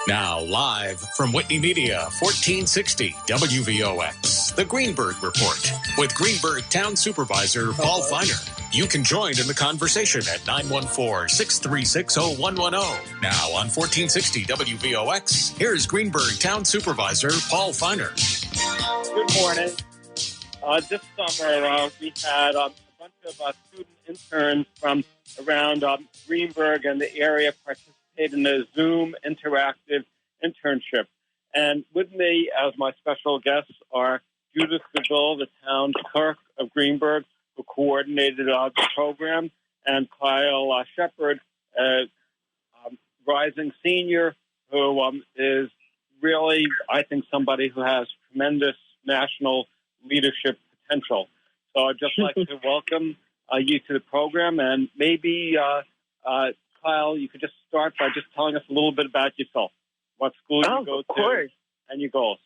Now, live from Whitney Media, 1460 WVOX, the Greenburgh Report, with Greenburgh Town Supervisor Paul Feiner. You can join in the conversation at 914-636-0110. Now on 1460 WVOX, here's Greenburgh Town Supervisor Paul Feiner. Good morning. This summer, we had a bunch of student interns from around Greenburgh and the area participate in a Zoom interactive internship. And with me as my special guests are Judith, Beville, the town clerk of Greenburgh, who coordinated the program, and Kyle Shepard, rising senior, who is really, I think, somebody who has tremendous national leadership potential. So I'd just like to welcome you to the program, and maybe, Kyle, you could just start by just telling us a little bit about yourself, what school you go to, and your goals.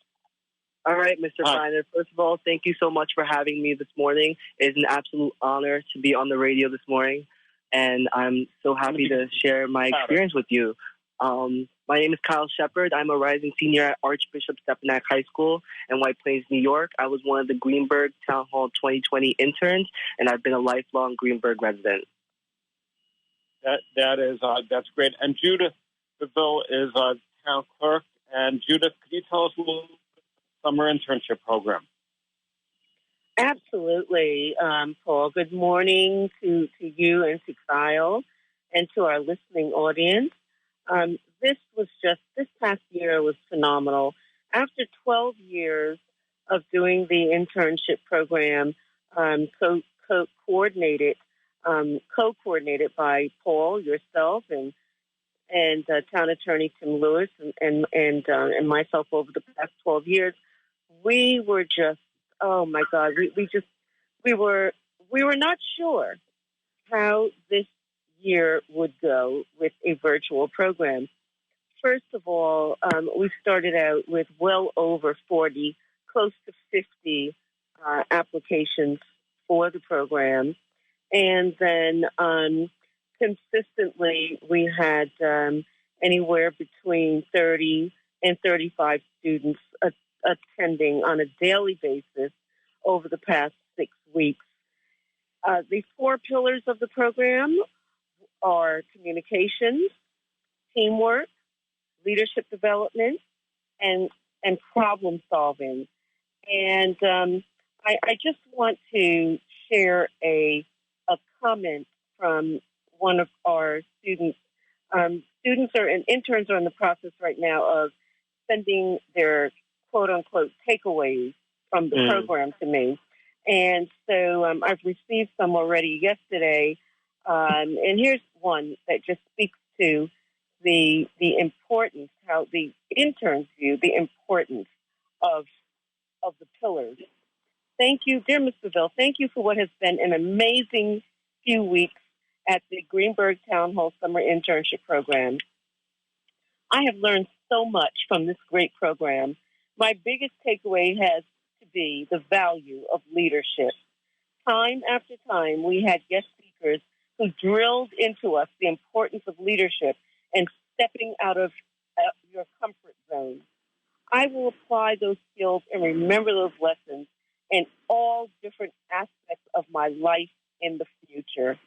All right, Mr. Feiner. First of all, thank you so much for having me this morning. It's an absolute honor to be on the radio this morning, and I'm so happy to share my experience with you. My name is Kyle Shepard. I'm a rising senior at Archbishop Stepinac High School in White Plains, New York. I was one of the Greenburgh Town Hall 2020 interns, and I've been a lifelong Greenburgh resident. That's great. And Judith Beville is a town clerk. And Judith, could you tell us a little bit about the summer internship program? Absolutely, Paul. Good morning to you and to Kyle and to our listening audience. This past year was phenomenal. After 12 years of doing the internship program, co-coordinated by Paul, yourself, and Town Attorney Tim Lewis, and myself over the past 12 years, we were just, oh my God, we were not sure how this year would go with a virtual program. First of all, we started out with well over 40, close to 50 applications for the program. And then consistently, we had anywhere between 30 and 35 students attending on a daily basis over the past 6 weeks. The 4 pillars of the program are communications, teamwork, leadership development, and problem solving. And I just want to share a comment from one of our students. Interns are in the process right now of sending their quote-unquote takeaways from the program to me. And so I've received some already yesterday. And here's one that just speaks to the importance, how the interns view the importance of the pillars. Thank you, dear Ms. Beville. Thank you for what has been an amazing few weeks at the Greenburgh Town Hall Summer Internship Program. I have learned so much from this great program. My biggest takeaway has to be the value of leadership. Time after time, we had guest speakers who drilled into us the importance of leadership and stepping out of your comfort zone. I will apply those skills and remember those lessons in all different aspects of my life in the future.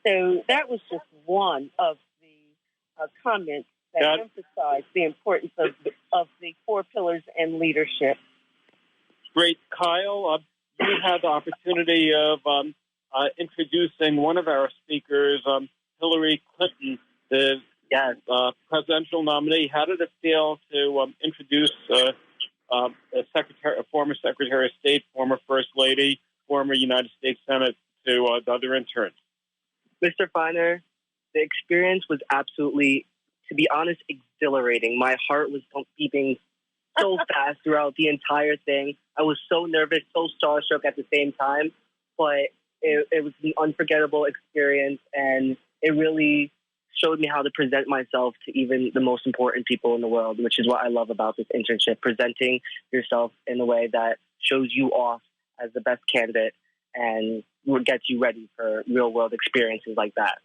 So that was just one of the comments that emphasized the importance of the 4 pillars and leadership. Great. Kyle, you had the opportunity of introducing one of our speakers, Hillary Clinton, the presidential nominee. How did it feel to introduce a former Secretary of State, former First Lady, former United States Senate to the other interns? Mr. Feiner, the experience was absolutely, to be honest, exhilarating. My heart was beating so fast throughout the entire thing. I was so nervous, so starstruck at the same time, but it was an unforgettable experience, and it really showed me how to present myself to even the most important people in the world, which is what I love about this internship, presenting yourself in a way that shows you off as the best candidate and gets you ready for real-world experiences like that.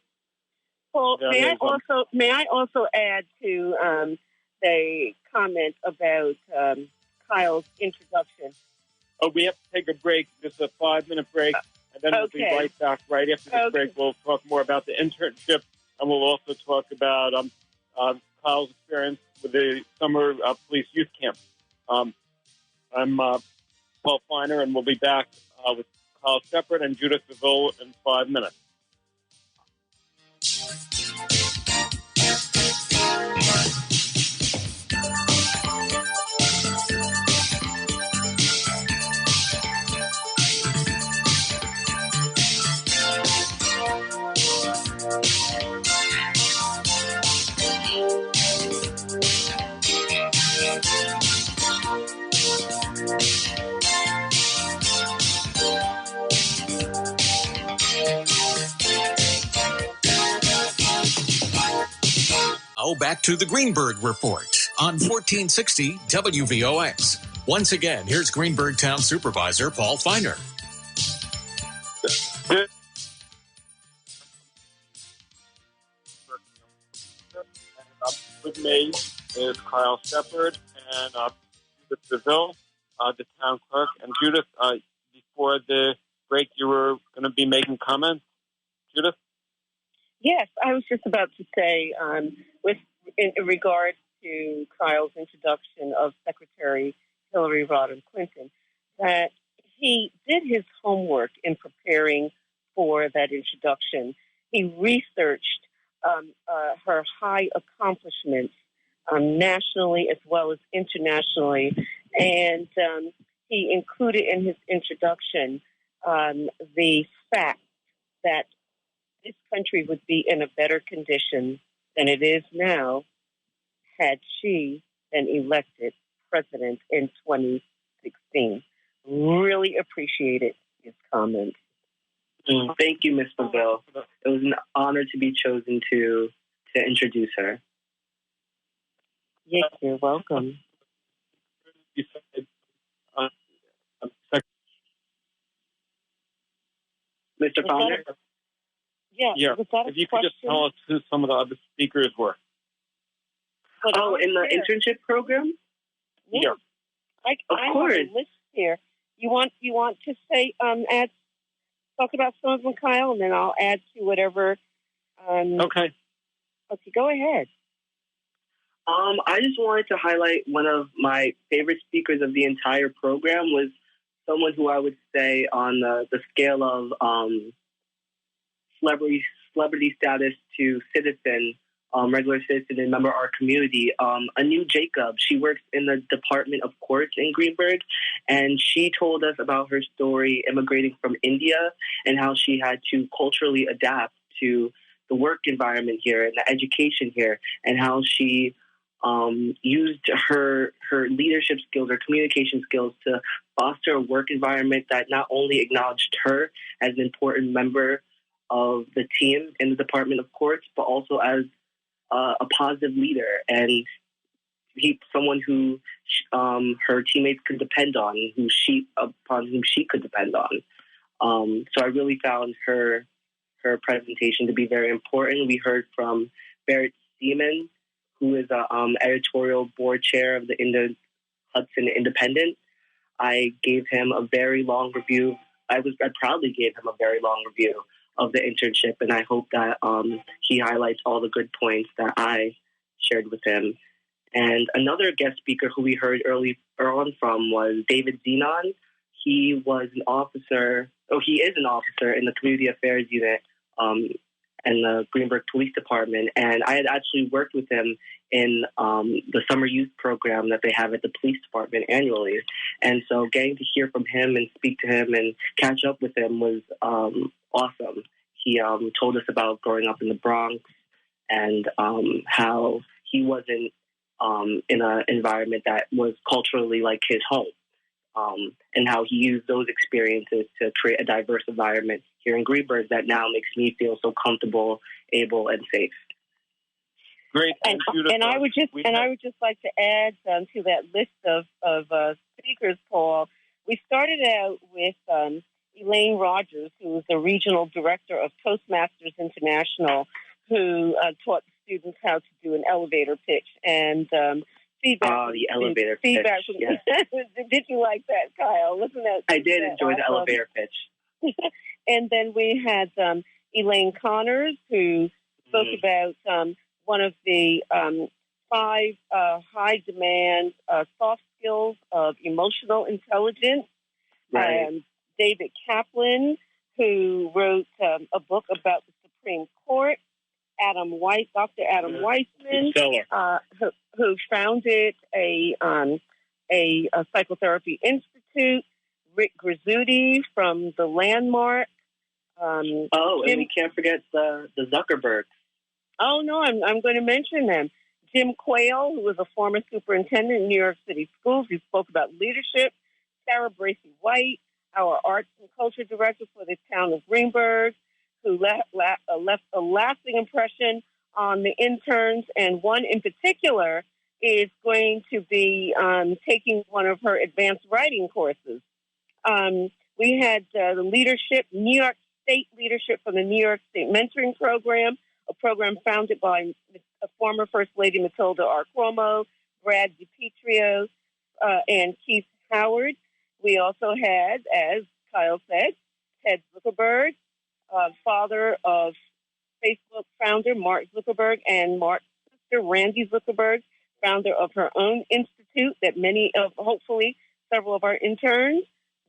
Well, may I also add to say, comment about Kyle's introduction. Oh, we have to take a break. Just a 5-minute break, and then we'll be right back. Right after this break, we'll talk more about the internship, and we'll also talk about Kyle's experience with the summer police youth camp. I'm Paul Feiner, and we'll be back with Kyle Shepard and Judith Beville in 5 minutes. Now back to the Greenburgh Report on 1460 WVOX. Once again, here's Greenburgh Town Supervisor Paul Feiner. With me is Kyle Shepard and Judith Beville, the town clerk. And Judith, before the break, you were going to be making comments. Judith? Yes, I was just about to say, in regard to Kyle's introduction of Secretary Hillary Rodham Clinton, that he did his homework in preparing for that introduction. He researched her high accomplishments nationally as well as internationally, and he included in his introduction the fact that this country would be in a better condition than it is now had she been elected president in 2016. Really appreciated his comments. Thank you, Ms. Beville. It was an honor to be chosen to introduce her. Yes, you're welcome. Mr. Founder? Yeah. If you could just tell us who some of the other speakers were. In the internship program? Yeah. I have a list here. You want to say talk about some of them, Kyle, and then I'll add to whatever. Okay, go ahead. I just wanted to highlight one of my favorite speakers of the entire program was someone who I would say on the scale of celebrity status to citizen, regular citizen and member of our community, Anu Jacob. She works in the Department of Courts in Greenburgh, and she told us about her story immigrating from India and how she had to culturally adapt to the work environment here and the education here, and how she used her leadership skills, her communication skills to foster a work environment that not only acknowledged her as an important member of the team in the Department of Courts, but also as a positive leader and someone who her teammates could depend on, upon whom she could depend on. So I really found her presentation to be very important. We heard from Barrett Seaman, who is the editorial board chair of the Hudson Independent. I gave him a very long review. I proudly gave him a very long review of the internship, and I hope that he highlights all the good points that I shared with him. And another guest speaker who we heard early on from was David Zenon. He was an officer. He is an officer in the Community Affairs Unit in the Greenburgh Police Department, and I had actually worked with him in the summer youth program that they have at the police department annually. And so getting to hear from him and speak to him and catch up with him was awesome. He told us about growing up in the Bronx and how he wasn't in an environment that was culturally like his home, and how he used those experiences to create a diverse environment here in Greenburgh that now makes me feel so comfortable, able, and safe. Great. And I would just like to add to that list of speakers, Paul. We started out with Elaine Rogers, who is the regional director of Toastmasters International, who taught students how to do an elevator pitch. And feedback. Oh, the elevator pitch. Yes. Did you like that, Kyle? Wasn't that? I did enjoy the elevator pitch. And then we had Elaine Connors, who spoke about one of the 5 high-demand soft skills of emotional intelligence. Right. David Kaplan, who wrote a book about the Supreme Court. Dr. Adam Weissman, who founded a psychotherapy institute. Rick Grizzuti from the Landmark. And we can't forget the Zuckerbergs. Oh, no, I'm going to mention them. Jim Quayle, who was a former superintendent in New York City schools. He spoke about leadership. Sarah Bracy White, our arts and culture director for the town of Greenburgh, who left a lasting impression on the interns. And one in particular is going to be taking one of her advanced writing courses. We had the leadership, New York State leadership from the New York State Mentoring Program, a program founded by a former First Lady Matilda R. Cuomo, Brad DiPietro, and Keith Howard. We also had, as Kyle said, Ted Zuckerberg, father of Facebook founder Mark Zuckerberg, and Mark's sister, Randy Zuckerberg, founder of her own institute that hopefully several of our interns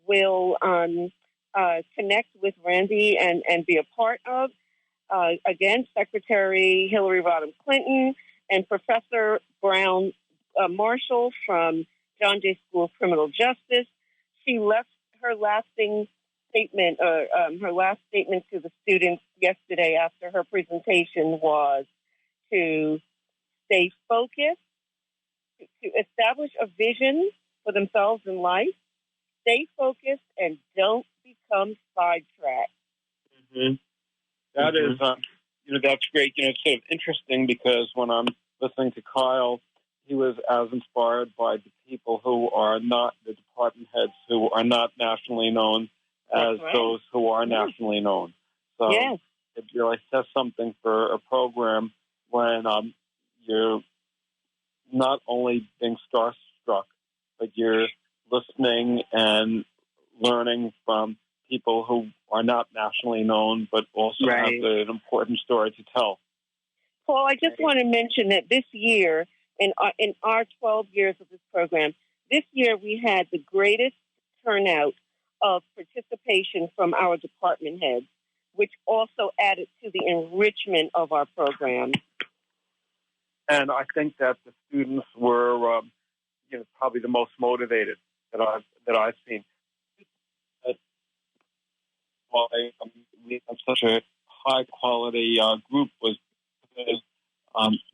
will connect with Randy and be a part of. Again, Secretary Hillary Rodham Clinton and Professor Brown Marshall from John Jay School of Criminal Justice. She left her lasting statement, her last statement to the students yesterday after her presentation was to stay focused, to establish a vision for themselves in life, stay focused, and don't become sidetracked. Mm-hmm. That is, that's great. It's sort of interesting because when I'm listening to Kyle, he was as inspired by the people who are not the department heads, who are not nationally known, as those who are nationally known. So it really says something for a program when you're not only being starstruck, but you're listening and learning from people who are not nationally known, but also have an important story to tell. Paul, I just want to mention that this year, in our 12 years of this program, this year we had the greatest turnout of participation from our department heads, which also added to the enrichment of our program. And I think that the students were, probably the most motivated that I've seen. Why we have such a high quality group was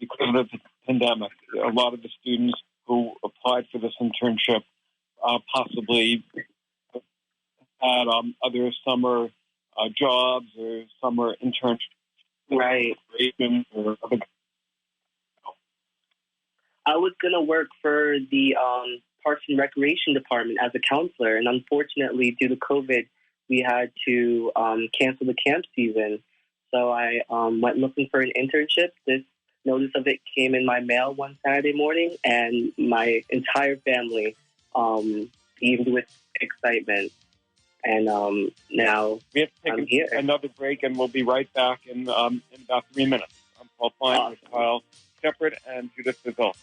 because of the pandemic. A lot of the students who applied for this internship possibly had other summer jobs or summer internships. Right. Or other. I was going to work for the Parks and Recreation Department as a counselor, and unfortunately, due to COVID, we had to cancel the camp season. So I went looking for an internship. This notice of it came in my mail one Saturday morning, and my entire family beamed with excitement. And now we have to take another break, and we'll be right back in about 3 minutes. I'm Paul Fine with Kyle Shepard and Judith Beville.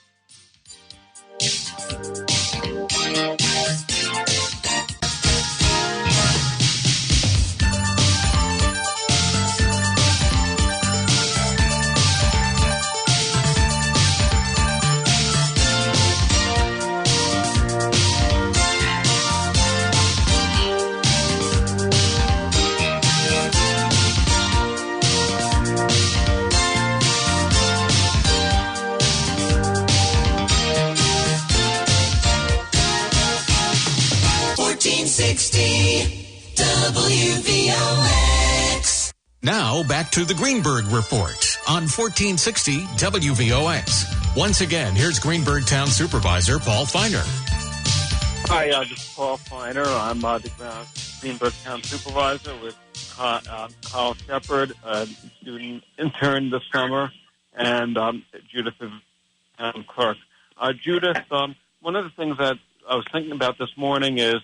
WVOX. Now back to the Greenburgh Report on 1460 WVOX. Once again, here's Greenburgh Town Supervisor Paul Feiner. Hi, this is Paul Feiner. I'm the Greenburgh Town Supervisor with Kyle Shepard, a student intern this summer, and Judith, town clerk. Judith, one of the things that I was thinking about this morning is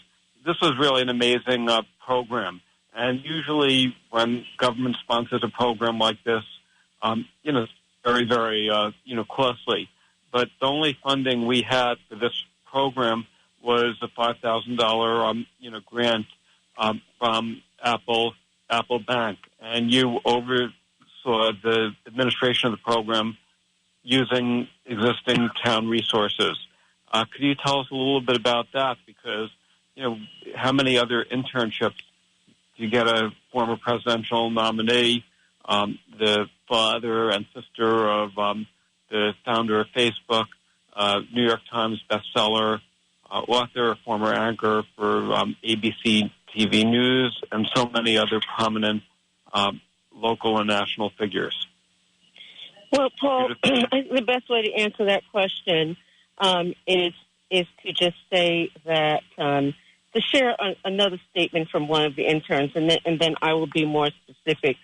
this was really an amazing program. And usually when government sponsors a program like this, very, very, closely. But the only funding we had for this program was a $5,000, grant from Apple Bank. And you oversaw the administration of the program using existing town resources. Could you tell us a little bit about that? Because, how many other internships do you get a former presidential nominee, the father and sister of the founder of Facebook, New York Times bestseller, author, former anchor for ABC TV News, and so many other prominent local and national figures? Well, Paul, I think the best way to answer that question is to just say that to share another statement from one of the interns, and then I will be more specific.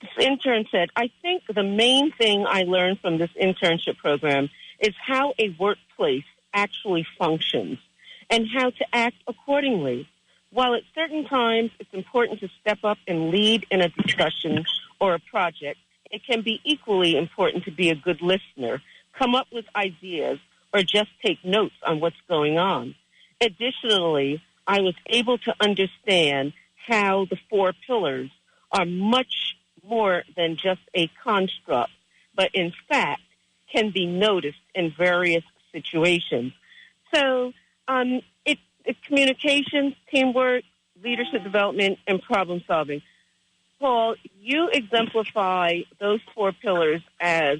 This intern said, I think the main thing I learned from this internship program is how a workplace actually functions and how to act accordingly. While at certain times it's important to step up and lead in a discussion or a project, it can be equally important to be a good listener, come up with ideas, or just take notes on what's going on. Additionally, I was able to understand how the 4 pillars are much more than just a construct, but in fact can be noticed in various situations. So it's communications, teamwork, leadership development, and problem solving. Paul, you exemplify those 4 pillars as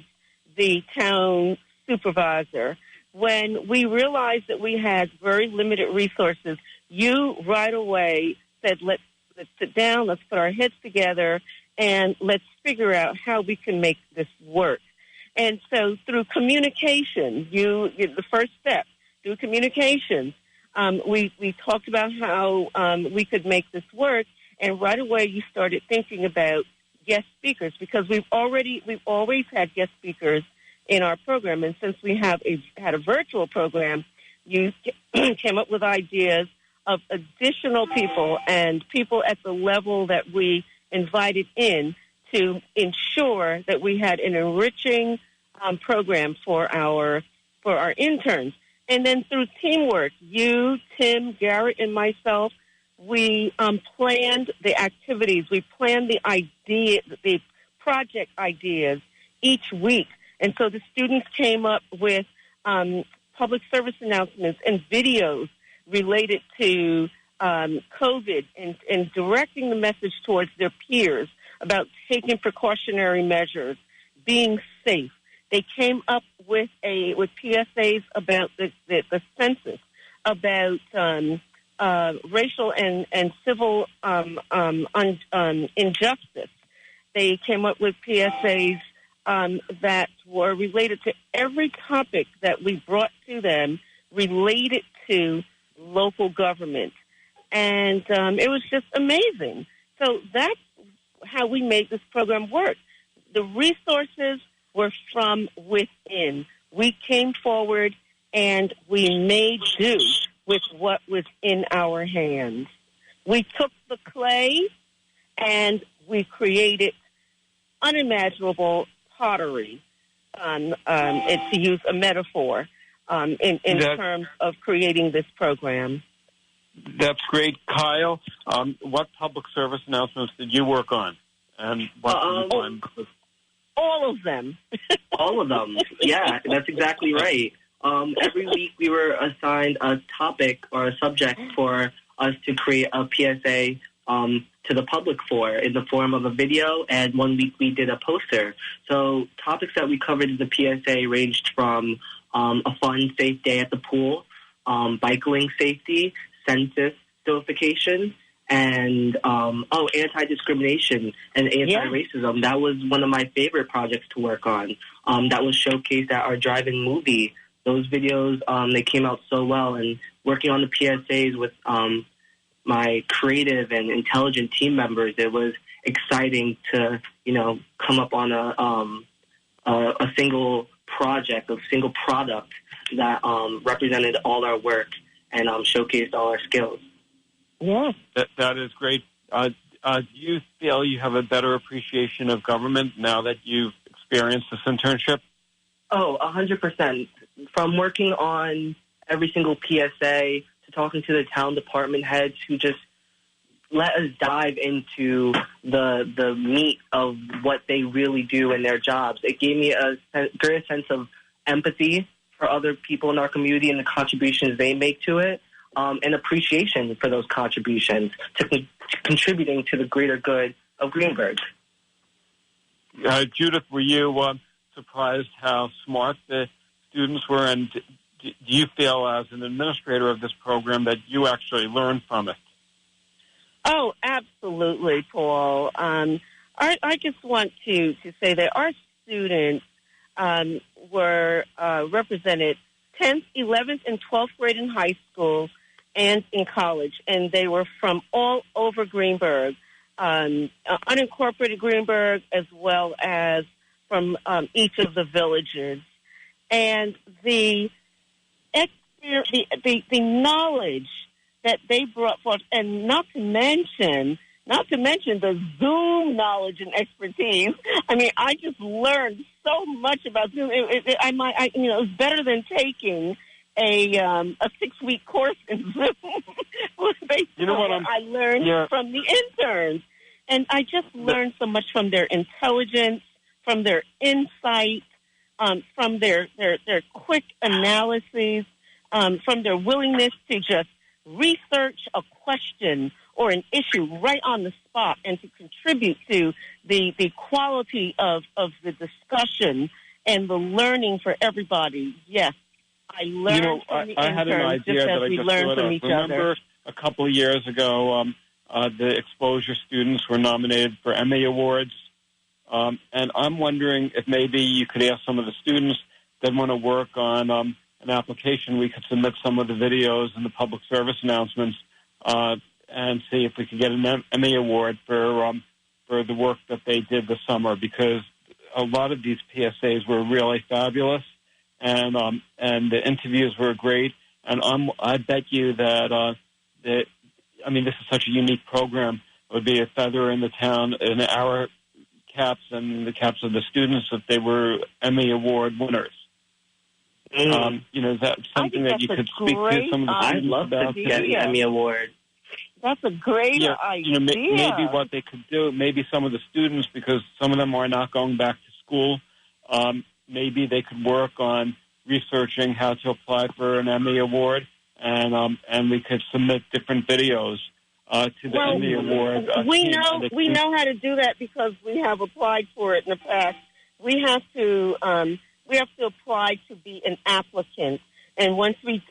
the town supervisor. When we realized that we had very limited resources, you right away said, let's sit down, let's put our heads together, and let's figure out how we can make this work. And so through communication, the first step, through communications, we talked about how we could make this work, and right away you started thinking about guest speakers, because we've always had guest speakers in our program, and since we had a virtual program, you came up with ideas of additional people and people at the level that we invited in to ensure that we had an enriching program for our interns. And then through teamwork, you, Tim, Garrett, and myself, we planned the activities. We planned the project ideas each week. And so the students came up with public service announcements and videos related to COVID and directing the message towards their peers about taking precautionary measures, being safe. They came up with PSAs about the census, about racial and civil injustice. They came up with PSAs that were related to every topic that we brought to them related to local government. And it was just amazing. So that's how we made this program work. The resources were from within. We came forward and we made do with what was in our hands. We took the clay and we created unimaginable pottery, to use a metaphor, in terms of creating this program. That's great. Kyle, what public service announcements did you work on? And what did you find? All of them. All of them. Yeah, that's exactly right. Every week we were assigned a topic or a subject for us to create a PSA to the public for in the form of a video, and 1 week we did a poster. So topics that we covered in the PSA ranged from a fun, safe day at the pool, bicycling safety, census notification, and anti-discrimination and anti-racism. That was one of my favorite projects to work on. That was showcased at our drive-in movie. Those videos, they came out so well, and working on the PSAs with my creative and intelligent team members, it was exciting to, come up on a single project, a single product that represented all our work and showcased all our skills. Yeah, that is great. Do you feel you have a better appreciation of government now that you've experienced this internship? Oh, 100%. From working on every single PSA to talking to the town department heads who just let us dive into the meat of what they really do in their jobs. It gave me a great sense of empathy for other people in our community and the contributions they make to it, and appreciation for those contributions to contributing to the greater good of Greenburgh. Judith, were you surprised how smart the students were, and do you feel as an administrator of this program that you actually learned from it? Oh, absolutely, Paul. I just want to say that our students were represented 10th, 11th, and 12th grade in high school and in college, and they were from all over Greenburgh, unincorporated Greenburgh, as well as from each of the villages. And the knowledge that they brought forth, and not to mention the Zoom knowledge and expertise. I mean, I just learned so much about Zoom. It was better than taking a 6-week course in Zoom. You know what I learned from the interns, and I just learned so much from their intelligence, from their insight, from their quick analyses, from their willingness to just research a question or an issue right on the spot and to contribute to the quality of the discussion and the learning for everybody. Yes, I learned from the interns, I had an idea just that as I we just learned thought from of. each Remember other. a couple of years ago, the exposure students were nominated for Emmy Awards, and I'm wondering if maybe you could ask some of the students that want to work on an application. We could submit some of the videos and the public service announcements and see if we could get an Emmy Award for the work that they did this summer, because a lot of these PSAs were really fabulous, and the interviews were great. And I bet you that this is such a unique program. It would be a feather in the town, in our caps and the caps of the students, if they were Emmy Award winners. That's something that you could speak to some of the students about. I'd love to get an Emmy Award. That's a great idea. Maybe what they could do, maybe some of the students, because some of them are not going back to school, maybe they could work on researching how to apply for an Emmy Award, and we could submit different videos to the Emmy Award. We know how to do that because we have applied for it in the past. We have to apply to be an applicant, and once we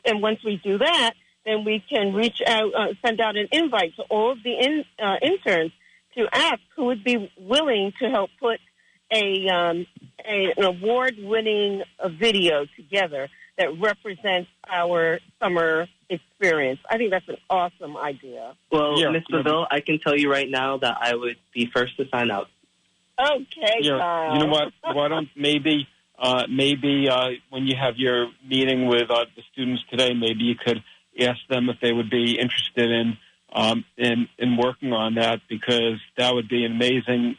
do that, then we can reach out, send out an invite to all of the interns to ask who would be willing to help put an award-winning video together that represents our summer experience. I think that's an awesome idea. Well, Ms. Beville, I can tell you right now that I would be first to sign up. Okay, Kyle. You know what? Why don't maybe when you have your meeting with the students today, maybe you could ask them if they would be interested in working on that, because that would be an amazing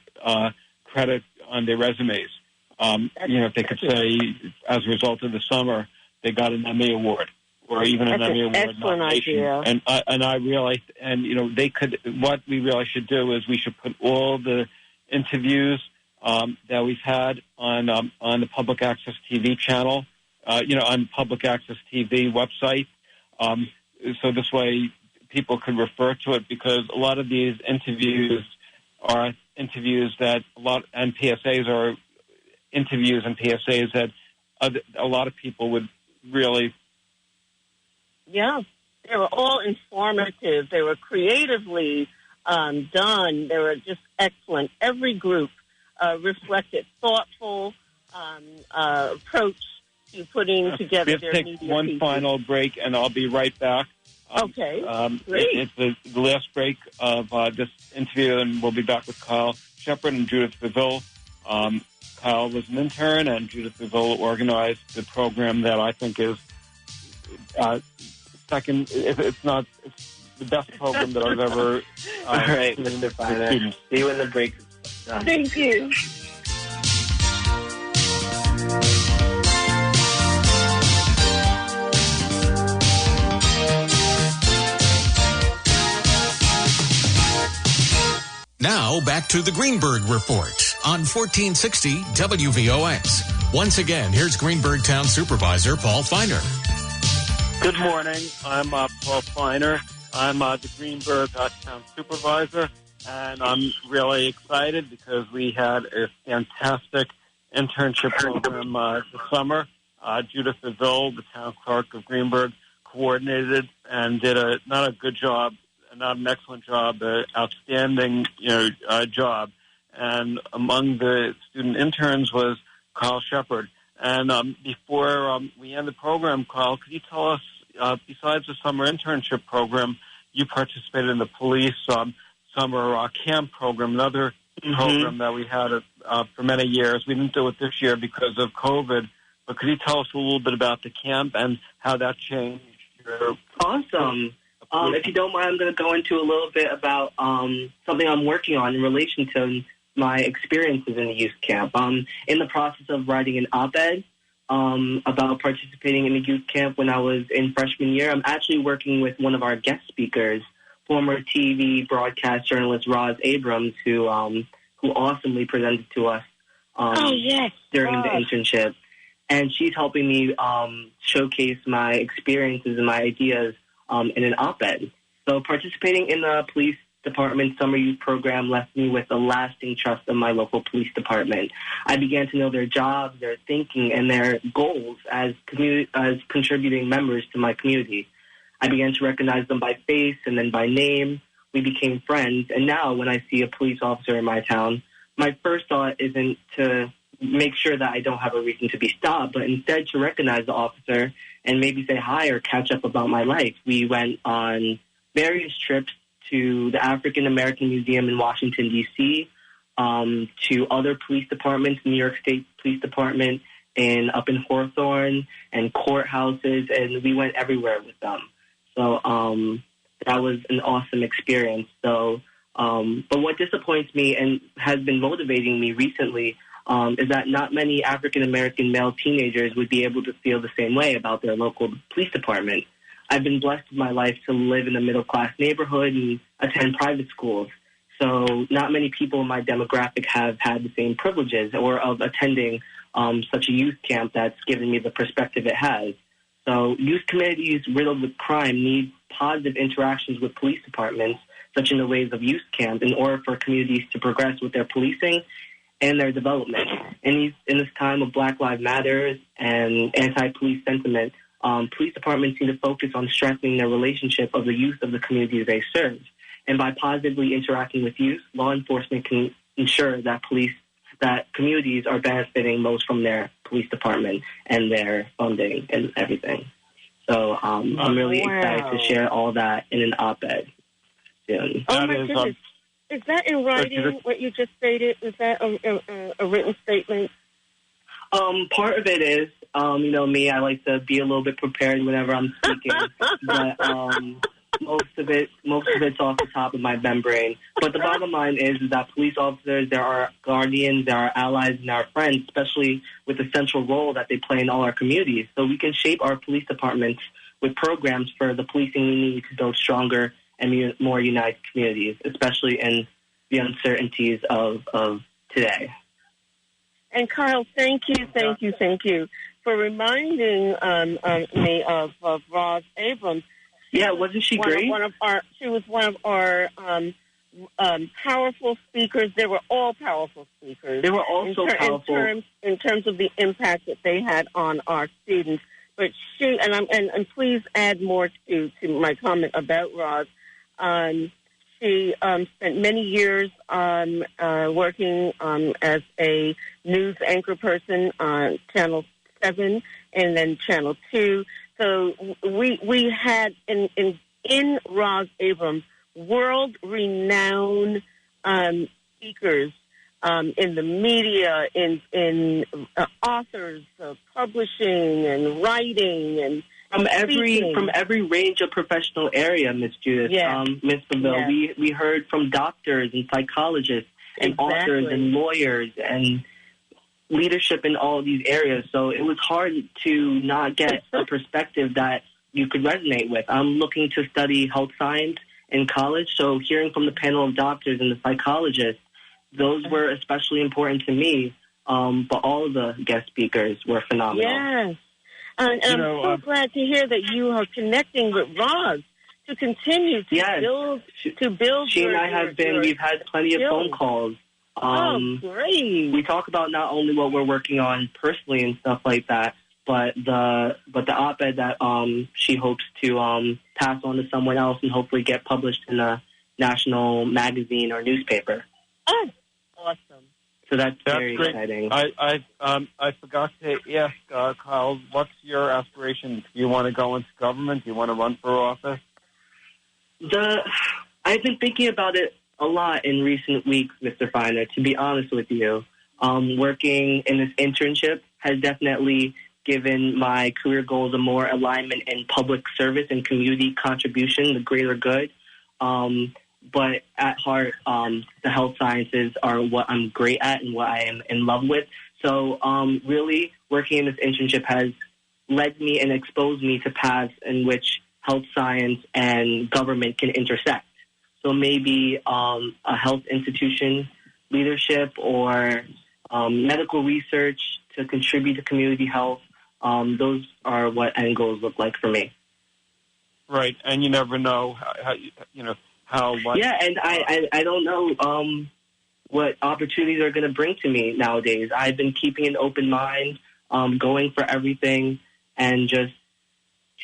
credit on their resumes. If they could say, as a result of the summer, they got an Emmy Award, or even an Emmy Award nomination. Idea. They could. What we really should do is we should put all the interviews that we've had on the Public Access TV channel, on Public Access TV website. So this way people could refer to it, because a lot of these interviews are interviews that and PSAs are interviews and PSAs that a lot of people would really. Yeah, they were all informative. They were creatively done. They were just excellent. Every group reflected thoughtful approach to putting together their media pieces. We'll take one final break, and I'll be right back. Okay, great. It's the last break of this interview, and we'll be back with Kyle Shepard and Judith Beville Kyle was an intern, and Judith Beville organized the program that I think is second, if it's not, it's the best program that I've ever All right, seen Mr. for Finer. students. See you in the break. Thank you. Now, back to the Greenburgh Report on 1460 WVOX. Once again, here's Greenburgh Town Supervisor Paul Finer. Good morning. I'm Paul Finer. I'm the Greenburgh Town Supervisor, and I'm really excited because we had a fantastic internship program this summer. Judith Beville, the town clerk of Greenburgh, coordinated and did not an excellent job, outstanding job. And among the student interns was Carl Shepard. And before we end the program, Carl, could you tell us, besides the summer internship program, you participated in the police summer camp program, another program that we had for many years. We didn't do it this year because of COVID, but could you tell us a little bit about the camp and how that changed your... Awesome. If you don't mind, I'm going to go into a little bit about something I'm working on in relation to my experiences in the youth camp. I'm in the process of writing an op-ed about participating in the youth camp when I was in freshman year. I'm actually working with one of our guest speakers, former TV broadcast journalist Roz Abrams, who awesomely presented to us during the internship. And she's helping me showcase my experiences and my ideas in an op-ed. So participating in the police department summer youth program left me with a lasting trust in my local police department. I began to know their jobs, their thinking, and their goals as contributing members to my community. I began to recognize them by face and then by name. We became friends, and now when I see a police officer in my town, my first thought isn't to make sure that I don't have a reason to be stopped, but instead to recognize the officer and maybe say hi or catch up about my life. We went on various trips to the African American Museum in Washington, D.C., to other police departments, New York State Police Department, and up in Hawthorne, and courthouses, and we went everywhere with them. So that was an awesome experience. So, but what disappoints me and has been motivating me recently is that not many African American male teenagers would be able to feel the same way about their local police department. I've been blessed in my life to live in a middle-class neighborhood and attend private schools. So not many people in my demographic have had the same privileges or of attending such a youth camp that's given me the perspective it has. So youth communities riddled with crime need positive interactions with police departments, such in the ways of youth camp, in order for communities to progress with their policing and their development. In this time of Black Lives Matter and anti-police sentiment, police departments need to focus on strengthening their relationship of the youth of the communities they serve. And by positively interacting with youth, law enforcement can ensure that communities are benefiting most from their police department and their funding and everything. So I'm really excited to share all that in an op-ed soon. Oh, my goodness. Is that in writing, what you just stated? Is that a written statement? Part of it is, me, I like to be a little bit prepared whenever I'm speaking, but most of it's off the top of my membrane. But the bottom line is that police officers, there are guardians, there are allies, and our friends, especially with the central role that they play in all our communities. So we can shape our police departments with programs for the policing we need to build stronger and more united communities, especially in the uncertainties of today. And Kyle, thank you for reminding me of Roz Abrams. Wasn't she great? She was one of our powerful speakers. They were all powerful speakers. They were also powerful in terms of the impact that they had on our students. But she and please add more to my comment about Roz. She spent many years working as a news anchor person on Channel 7 and then Channel 2. So we had in Roz Abrams world-renowned speakers in the media, in authors, publishing and writing, and from speaking. every range of professional area, Miss Judith. Miss Beville, we heard from doctors and psychologists and authors and lawyers and leadership in all of these areas. So it was hard to not get a perspective that you could resonate with. I'm looking to study health science in college, so hearing from the panel of doctors and the psychologists, those were especially important to me, but all of the guest speakers were phenomenal. Yes. And I'm so glad to hear that you are connecting with Roz to continue to build. She and I have been. We've had plenty of phone calls. Great. We talk about not only what we're working on personally and stuff like that, but the op-ed that she hopes to pass on to someone else and hopefully get published in a national magazine or newspaper. Oh, awesome. So that's very great. exciting. I forgot to ask, Kyle, what's your aspiration? Do you want to go into government? Do you want to run for office? I've been thinking about it a lot in recent weeks, Mr. Feiner, to be honest with you. Working in this internship has definitely given my career goals a more alignment in public service and community contribution, the greater good. But at heart, the health sciences are what I'm great at and what I am in love with. So really working in this internship has led me and exposed me to paths in which health science and government can intersect. So maybe a health institution leadership or medical research to contribute to community health. Those are what end goals look like for me. Right, and you never know how. Yeah, and I don't know what opportunities are going to bring to me nowadays. I've been keeping an open mind, going for everything, and just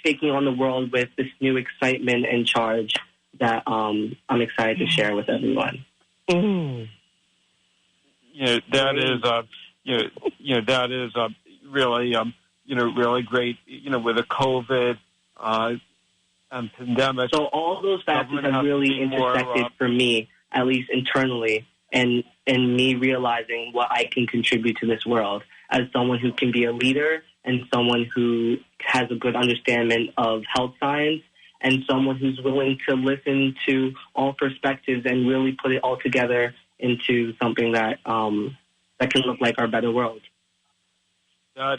taking on the world with this new excitement and charge that I'm excited to share with everyone. That is really really great. With the COVID and pandemic. So all those factors have really intersected for me, at least internally, and me realizing what I can contribute to this world as someone who can be a leader and someone who has a good understanding of health science and someone who's willing to listen to all perspectives and really put it all together into something that that can look like our better world. That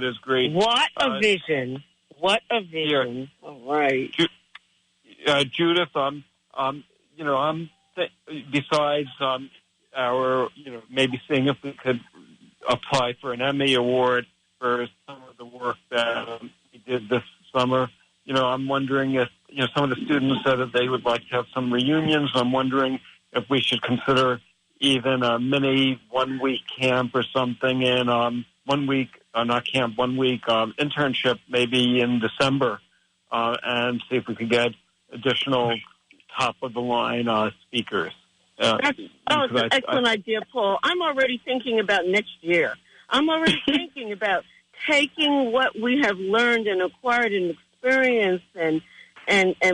is great. What a vision! What a vision! Yeah. All right, Judith. Besides our, maybe seeing if we could apply for an Emmy award for some of the work that we did this summer. I'm wondering if, some of the students said that they would like to have some reunions. I'm wondering if we should consider even a mini 1 week camp or something in 1 week, not camp, 1 week internship maybe in December, and see if we could get additional top of the line speakers. It's an excellent idea, Paul. I'm already thinking about next year. I'm already thinking about taking what we have learned and acquired and experienced, and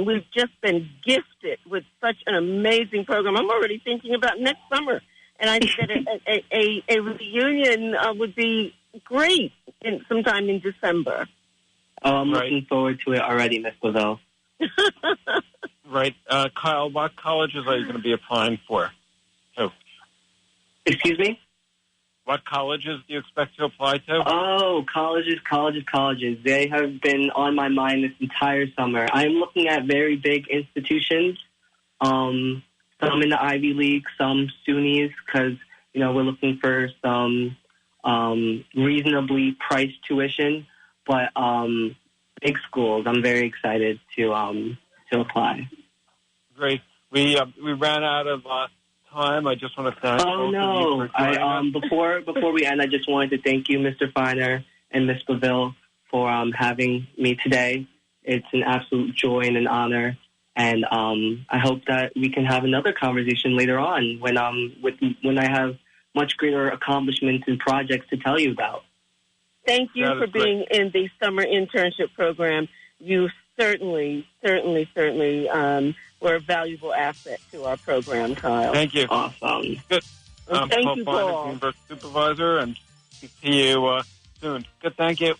we've just been gifted with such an amazing program. I'm already thinking about next summer, and I think that a reunion would be great sometime in December. Oh, I'm looking forward to it already, Ms. Beville. Right. Kyle, what colleges are you going to be applying for? Oh. Excuse me? What colleges do you expect to apply to? Oh, colleges. They have been on my mind this entire summer. I'm looking at very big institutions, some in the Ivy League, some SUNYs, because, we're looking for some reasonably priced tuition, but big schools. I'm very excited to apply. Great. We ran out of time. I just want to thank both of you for joining us. Before we end, I just wanted to thank you, Mr. Feiner and Ms. Beville, for having me today. It's an absolute joy and an honor, and I hope that we can have another conversation later on when I have much greater accomplishments and projects to tell you about. Thank you for being in the summer internship program. You certainly were a valuable asset to our program, Kyle. Thank you. Awesome. Good. I'm Thank Paul you, Feiner, Paul. Greenburgh supervisor, and speak to you soon. Good, thank you.